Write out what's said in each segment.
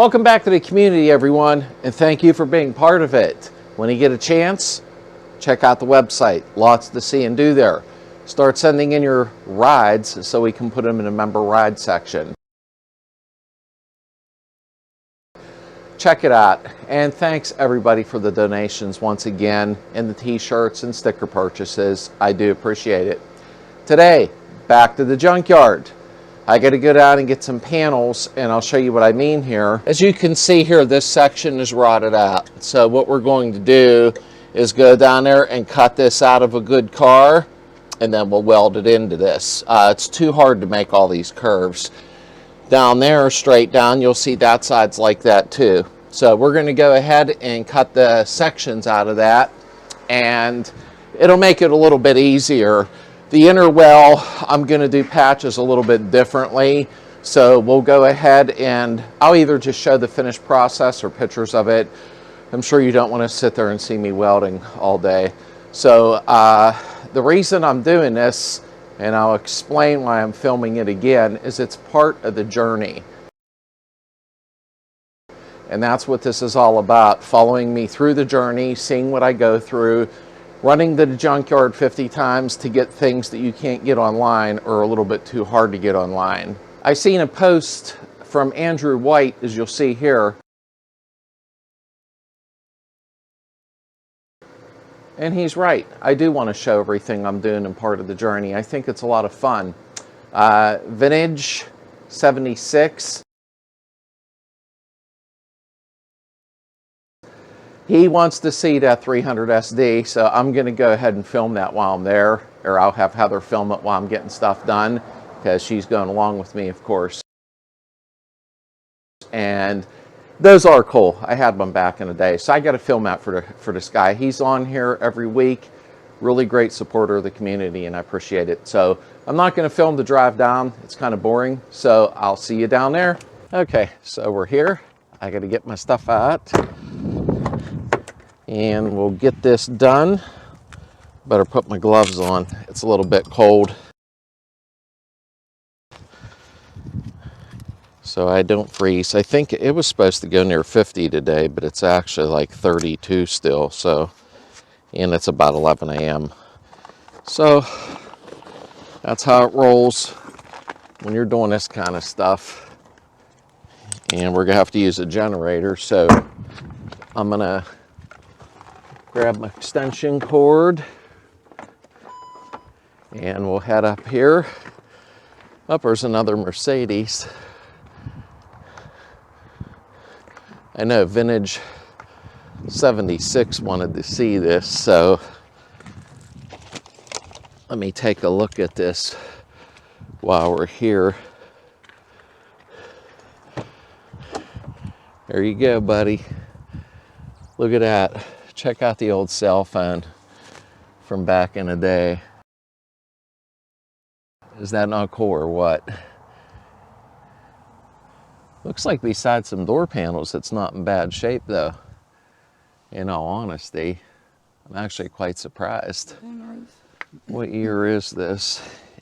Welcome back to the community, everyone, and thank you for being part of it. When you get a chance, check out the website. Lots to see and do there. Start sending in your rides so we can put them in a member ride section. Check it out. And thanks everybody for the donations once again, and the t-shirts and sticker purchases. I do appreciate it. Today, back to the junkyard. I got to go down and get some panels, and I'll show you what I mean here. As you can see here, this section is rotted out. So what we're going to do is go down there and cut this out of a good car, and then we'll weld it into this. It's too hard to make all these curves. Down there, straight down, you'll see that side's like that too. So we're going to go ahead and cut the sections out of that, and it'll make it a little bit easier. The inner well, I'm going to do patches a little bit differently. So we'll go ahead and I'll either just show the finished process or pictures of it. I'm sure you don't want to sit there and see me welding all day. So the reason I'm doing this, and I'll explain why I'm filming it again, is it's part of the journey. And that's what this is all about, following me through the journey, seeing what I go through, running to the junkyard 50 times to get things that you can't get online or a little bit too hard to get online. I seen a post from Andrew White, as you'll see here. And he's right. I do want to show everything I'm doing in part of the journey. I think it's a lot of fun. Vintage 76. He wants to see that 300 SD, so I'm going to go ahead and film that while I'm there, or I'll have Heather film it while I'm getting stuff done, because she's going along with me, of course. And those are cool. I had one back in the day, so I got to film that for this guy. He's on here every week. Really great supporter of the community, and I appreciate it. So I'm not going to film the drive down. It's kind of boring, so I'll see you down there. Okay, so we're here. I got to get my stuff out. And we'll get this done. Better put my gloves on. It's a little bit cold, so I don't freeze. I think it was supposed to go near 50 today, but it's actually like 32 still. So, and it's about 11 a.m. So that's how it rolls when you're doing this kind of stuff. And we're gonna have to use a generator, so I'm gonna grab my extension cord and we'll head up here. Up there's another Mercedes. I know Vintage 76 wanted to see this, so let me take a look at this while we're here. There you go, buddy. Look at that. Check out the old cell phone from back in the day. Is that not cool or what? Looks like besides some door panels, it's not in bad shape though. In all honesty, I'm actually quite surprised. What year is this?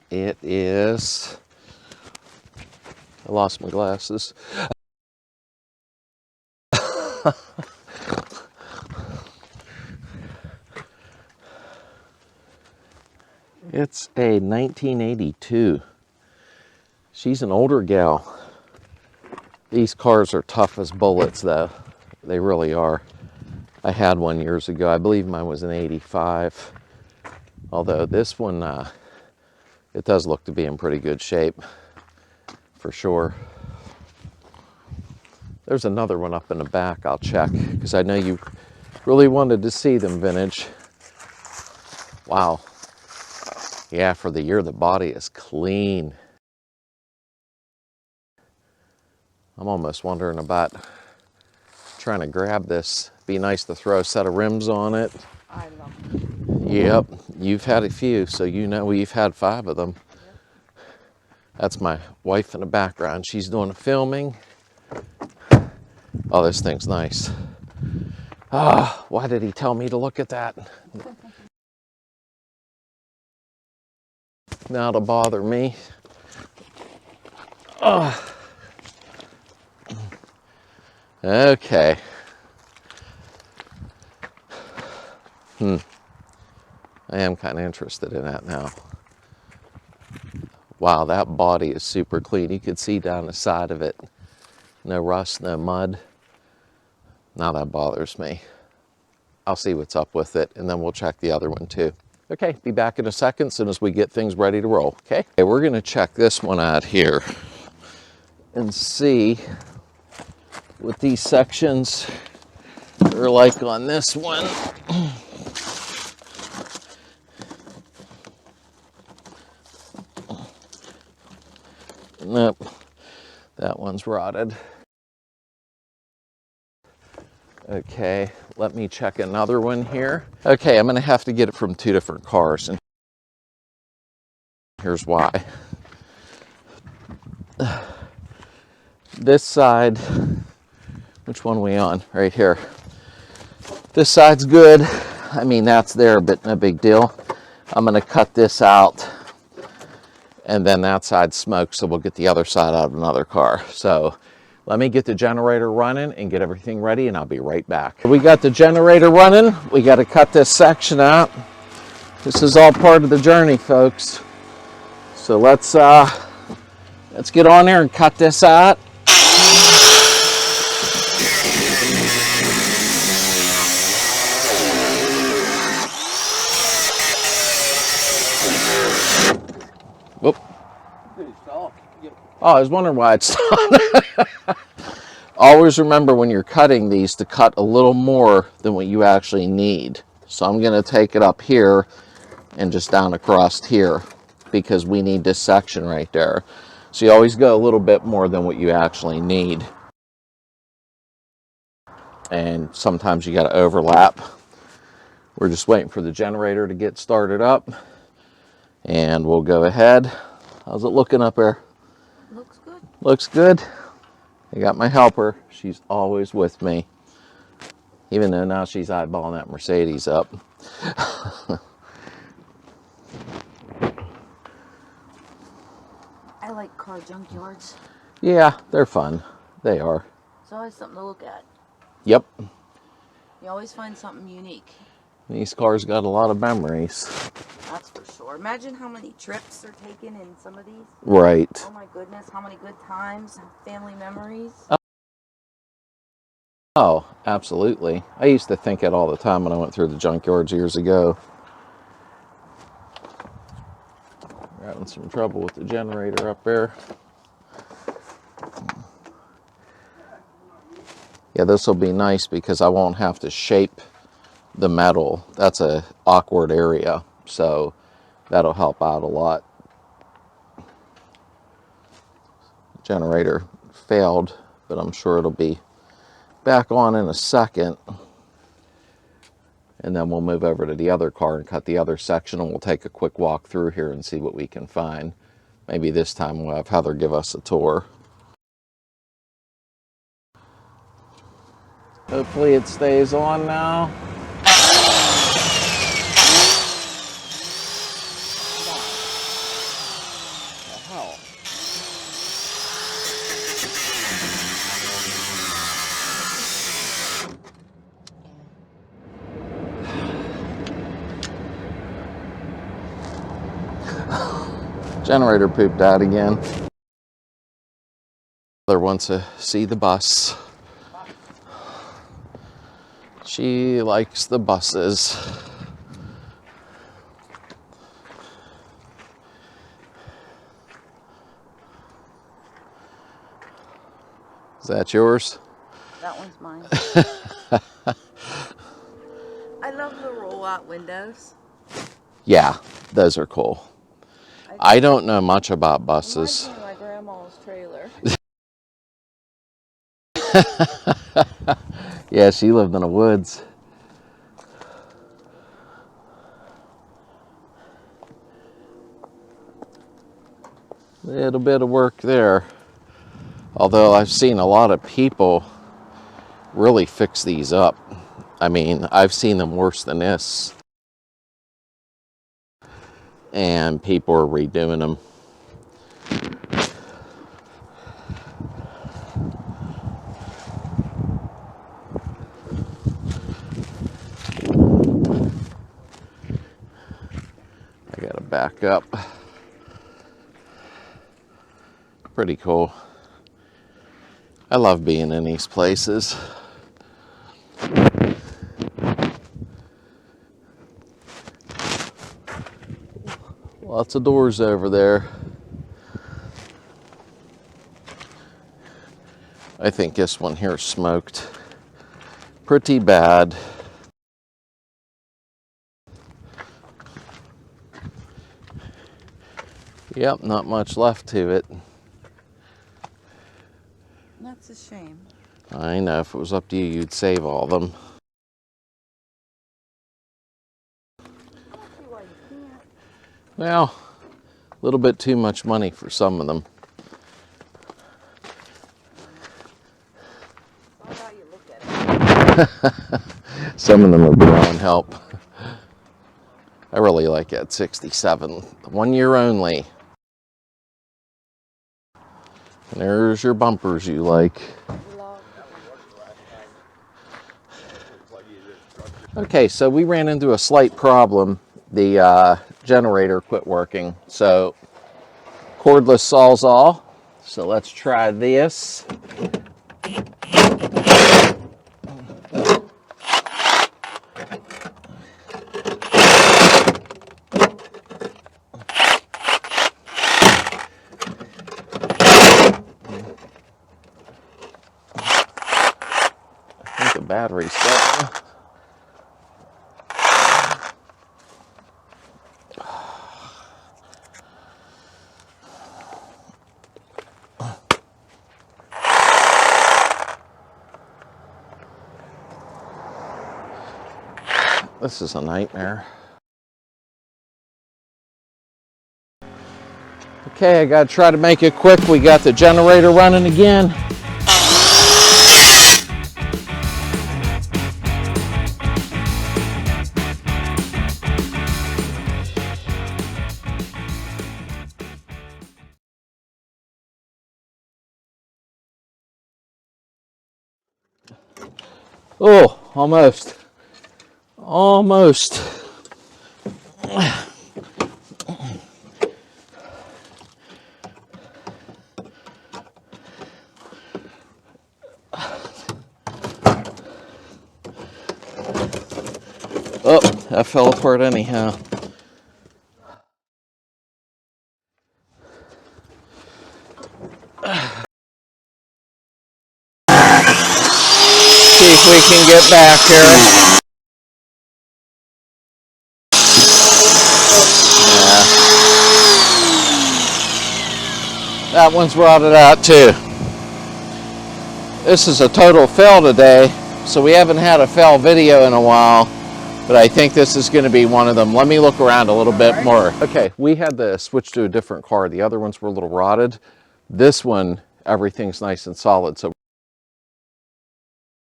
It is, I lost my glasses. It's a 1982. She's an older gal. These cars are tough as bullets though. They really are. I had one years ago. I believe mine was an 85. Although this one, it does look to be in pretty good shape for sure. There's another one up in the back I'll check, because I know you really wanted to see them, Vintage. Wow. Yeah, for the year, the body is clean. I'm almost wondering about trying to grab this. Be nice to throw a set of rims on it. I love them. Yep, you've had a few, so you know we've had 5 of them. Yep. That's my wife in the background. She's doing the filming. Oh, this thing's nice. Ah, why did he tell me to look at that? Now to bother me. Okay. I am kind of interested in that now. Wow, that body is super clean. You could see down the side of it. No rust, no mud. Now that bothers me. I'll see what's up with it, and then we'll check the other one too. Okay, be back in a second as soon as we get things ready to roll, okay? Okay, we're gonna check this one out here and see what these sections are like on this one. Nope, that one's rotted. Okay, let me check another one here. Okay, I'm gonna have to get it from two different cars, and here's why. This side, which one are we on? Right here. This side's good. I mean, that's there, but no big deal. I'm gonna cut this out, and then that side smokes, so we'll get the other side out of another car. So let me get the generator running and get everything ready, and I'll be right back. We got the generator running. We got to cut this section out. This is all part of the journey, folks. So let's get on there and cut this out. Whoop. Oh, I was wondering why it stopped. Always remember when you're cutting these to cut a little more than what you actually need. So I'm going to take it up here and just down across here because we need this section right there. So you always go a little bit more than what you actually need. And sometimes you got to overlap. We're just waiting for the generator to get started up, and we'll go ahead. How's it looking up there? Looks good. Looks good. I got my helper. She's always with me, even though now she's eyeballing that Mercedes up. I like car junkyards. Yeah, they're fun. They are. It's always something to look at. Yep. You always find something unique. These cars got a lot of memories. That's for sure. Imagine how many trips are taken in some of these. Right. Oh my goodness, how many good times, family memories. Oh, absolutely. I used to think it all the time when I went through the junkyards years ago. We're having some trouble with the generator up there. Yeah, this will be nice because I won't have to shape the metal. That's an awkward area, so that'll help out a lot. Generator failed, but I'm sure it'll be back on in a second. And then we'll move over to the other car and cut the other section, and we'll take a quick walk through here and see what we can find. Maybe this time we'll have Heather give us a tour. Hopefully it stays on now. Generator pooped out again. Mother wants to see the bus. She likes the buses. Is that yours? That one's mine. I love the roll-out windows. Yeah, those are cool. I don't know much about buses. Reminds me of my grandma's trailer. Yeah, she lived in the woods. Little bit of work there. Although I've seen a lot of people really fix these up. I mean, I've seen them worse than this. And people are redoing them. Gotta back up. Pretty cool. I love being in these places. Lots of doors over there. I think this one here smoked pretty bad. Yep, not much left to it. That's a shame. I know, if it was up to you, you'd save all of them. Well, a little bit too much money for some of them. How you look at it. Some of them are beyond help. I really like that 67. 1 year only. And there's your bumpers you like. Okay, so we ran into a slight problem. The generator quit working. So cordless Sawzall. So let's try this. I think the battery's going. This is a nightmare. Okay, I gotta try to make it quick. We got the generator running again. Oh, almost. Almost. Oh, that fell apart anyhow. See if we can get back here. That one's rotted out too. This is a total fail today, so we haven't had a fail video in a while, but I think this is going to be one of them. Let me look around a little bit more. Okay, we had to switch to a different car. The other ones were a little rotted. This one, everything's nice and solid, so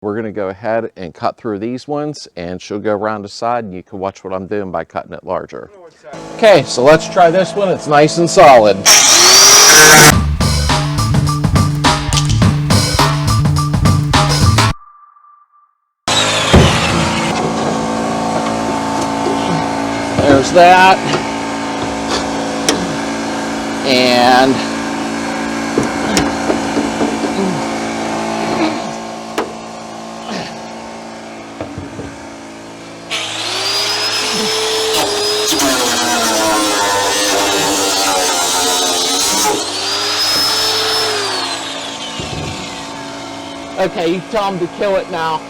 we're going to go ahead and cut through these ones, and she'll go around the side, and you can watch what I'm doing by cutting it larger. Okay, so let's try this one. It's nice and solid. There's that. And okay, you tell them to kill it now.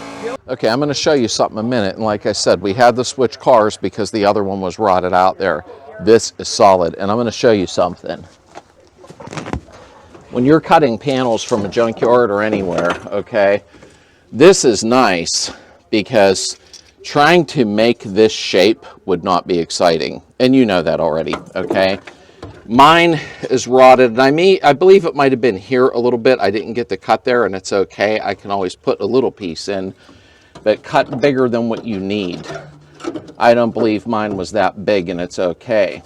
Okay, I'm going to show you something in a minute. And like I said, we had to switch cars because the other one was rotted out there. This is solid. And I'm going to show you something. When you're cutting panels from a junkyard or anywhere, okay, this is nice because trying to make this shape would not be exciting. And you know that already, okay? Mine is rotted, and I believe it might have been here a little bit. I didn't get the cut there, and it's okay. I can always put a little piece in, but cut bigger than what you need. I don't believe mine was that big, and it's okay.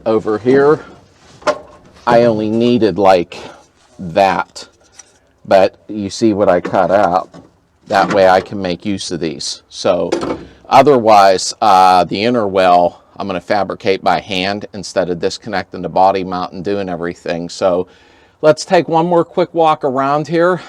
Over here, I only needed like that, but you see what I cut out. That way I can make use of these. So otherwise, the inner well, I'm going to fabricate by hand instead of disconnecting the body mount and doing everything. So let's take one more quick walk around here.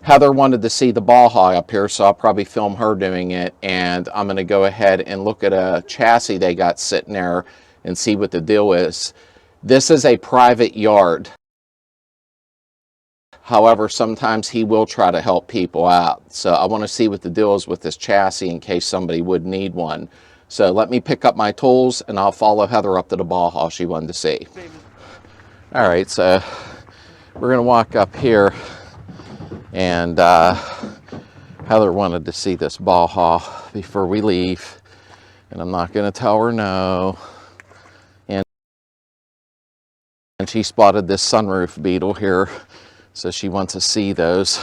Heather wanted to see the ball hog up here, so I'll probably film her doing it. And I'm going to go ahead and look at a chassis they got sitting there and see what the deal is. This is a private yard. However, sometimes he will try to help people out. So I want to see what the deal is with this chassis in case somebody would need one. So let me pick up my tools and I'll follow Heather up to the ball hall she wanted to see. All right, so we're going to walk up here. And Heather wanted to see this ball hall before we leave, and I'm not going to tell her no. And she spotted this sunroof Beetle here, so she wants to see those.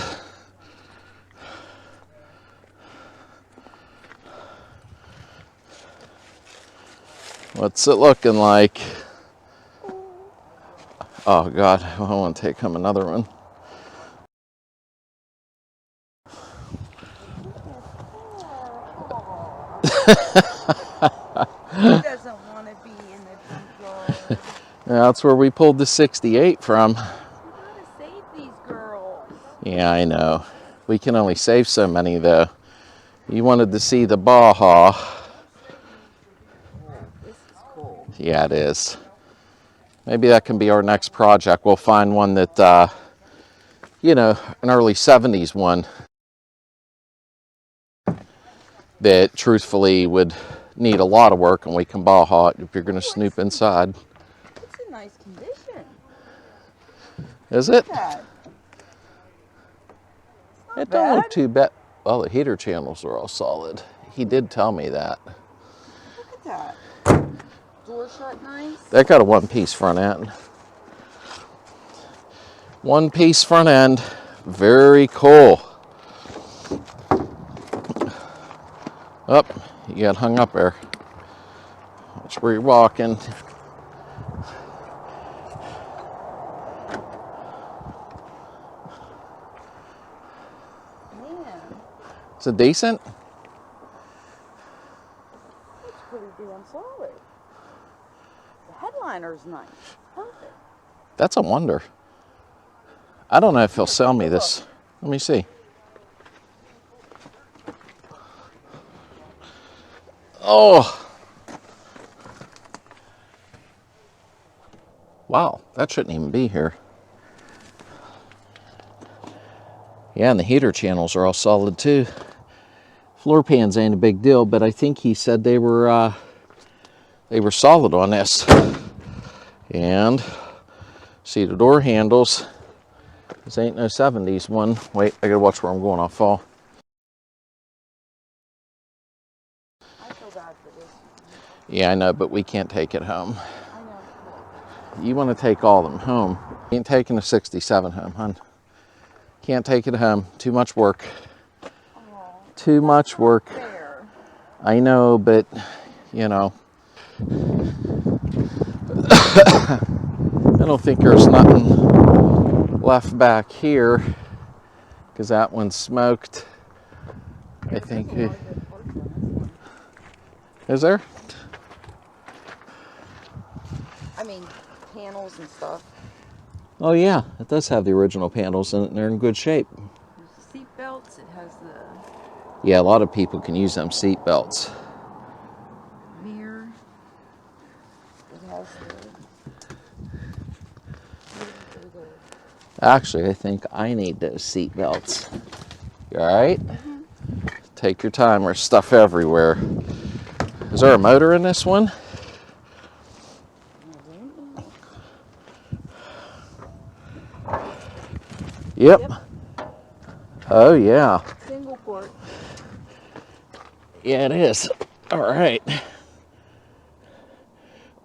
What's it looking like? Oh God, I want to take home another one. He doesn't want to be in the junkyard. That's where we pulled the 68 from. We gotta save these girls. Yeah, I know. We can only save so many though. You wanted to see the ball hall. This is cool. Yeah, it is. Maybe that can be our next project. We'll find one that, you know, an early 70s one that truthfully would need a lot of work, and we can ball haul it if you're going to snoop inside. It's in nice condition. Is it? Look at that. It's It not don't look bad. too bad. Well, the heater channels are all solid. He did tell me that. Look at that. Door shut nice. That got a one-piece front end. One-piece front end. Very cool. Up, you got hung up there. Watch where you're walking. Man, Is it decent? it's pretty damn solid. The headliner's nice. Perfect. That's a wonder. I don't know if he'll sell me this. Let me see. Oh. Wow, that shouldn't even be here. Yeah, and the heater channels are all solid too. Floor pans ain't a big deal, but I think he said they were solid on this. And see the door handles. This ain't no 70s one. Wait, I gotta watch where I'm going, I'll fall. I feel bad for this. Yeah, I know, but we can't take it home. I know. You want to take all of them home. You ain't taking a 67 home, hon. Can't take it home. Too much work. Oh, Too much work. fair. I know, but, you know. I don't think there's nothing left back here, because that one's smoked. I think. Is there? I mean, panels and stuff. Oh yeah, it does have the original panels and they're in good shape. There's seat belts. It has the Yeah, a lot of people can use them seat belts. mirror. It has the Actually, I think I need those seat belts. You all right? Take your time. There's stuff everywhere. Is there a motor in this one? Yep. Oh yeah. single port. Yeah, it is. All right.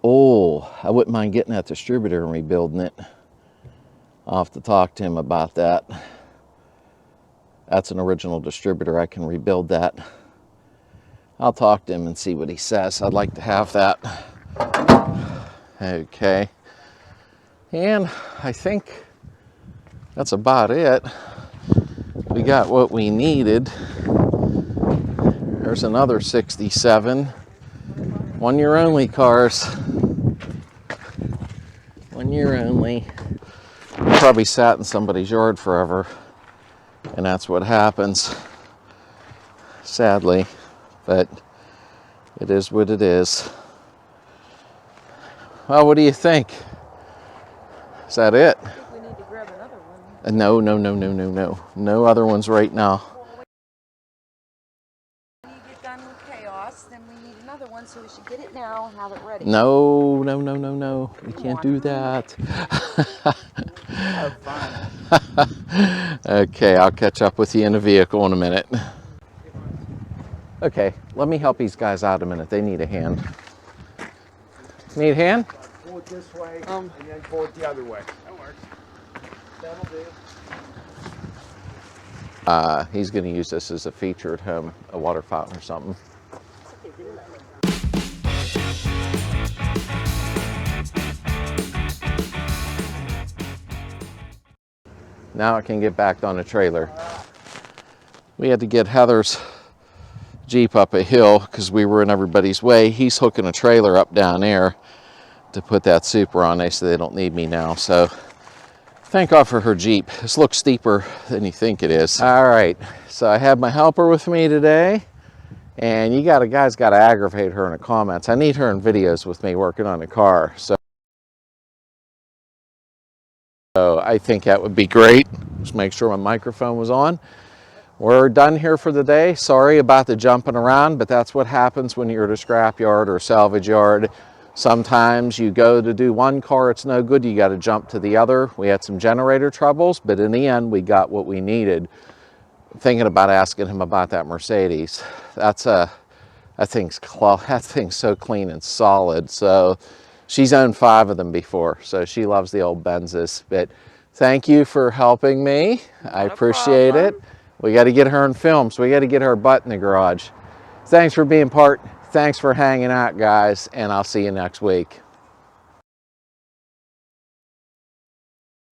Oh, I wouldn't mind getting that distributor and rebuilding it. I'll have to talk to him about that. That's an original distributor. I can rebuild that. I'll talk to him and see what he says. I'd like to have that. Okay. And I think that's about it. We got what we needed. There's another 67. 1 year only cars. 1 year only. Probably sat in somebody's yard forever, and that's what happens, sadly, but it is what it is. Well, what do you think? Is that it? I think we need to grab another one. No other ones right now. When you get done with chaos, then we need another one, so we should get it now and have it ready. No. We can't do that. Have fun. Okay, I'll catch up with you in the vehicle in a minute. Okay, let me help these guys out a minute. They need a hand. Need a hand? Pull it this way and then pull it the other way. That works. That'll do. He's going to use this as a feature at home, a water fountain or something. Now I can get back on the trailer. We had to get Heather's Jeep up a hill because we were in everybody's way. He's hooking a trailer up down there to put that super on. They say they don't need me now, so thank God for her Jeep. This looks steeper than you think it is. All right, so I have my helper with me today, and guys got to aggravate her in the comments. I need her in videos with me working on the car, so I think that would be great. Just make sure my microphone was on. We're done here for the day. Sorry about the jumping around, but that's what happens when you're at a scrap yard or a salvage yard. Sometimes you go to do one car, it's no good, you got to jump to the other. We had some generator troubles, but in the end, we got what we needed. Thinking about asking him about that Mercedes. That thing's so clean and solid. So she's owned 5 of them before, so she loves the old Benzes. But thank you for helping me. I appreciate it. We got to get her in film, so we got to get her butt in the garage. Thanks for being part. Thanks for hanging out, guys, and I'll see you next week.